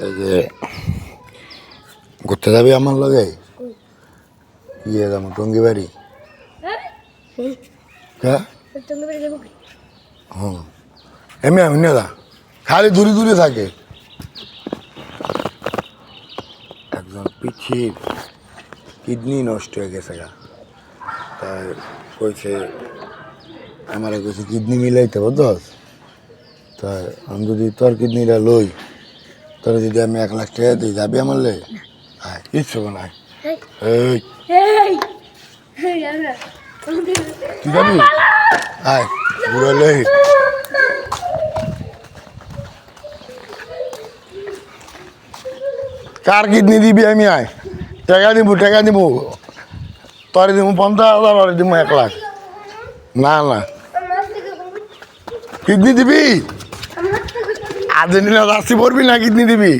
এই যে ঘুরতে যাবি আমার লগে ইয়ে যাবো টঙ্গি বাড়ি হ্যাঁ হুম এমনি আমি না খালি দূরে দূরে থাকে একজন পিছিয়ে কিডনি নষ্ট হয়ে গেছে গা তাই কইছে আমার কইছে কিডনি মিলাইতে বুঝছস তাই আমি যদি তোর কিডনিটা লই তোর যদি আমি 1 লাখ টাকা দিই যাবি আমার লে আয় কিচ্ছু না এই তুই যাবি আয় বুড়ো লে কার কিডনি দিবি আমি আয় টাকা দিব তোরে দিব 50,000 ওরে দিব 1 লাখ না না কিডনি দিবি আর্জেন্টিনা রাশি পড়বি না কিডনি দিবি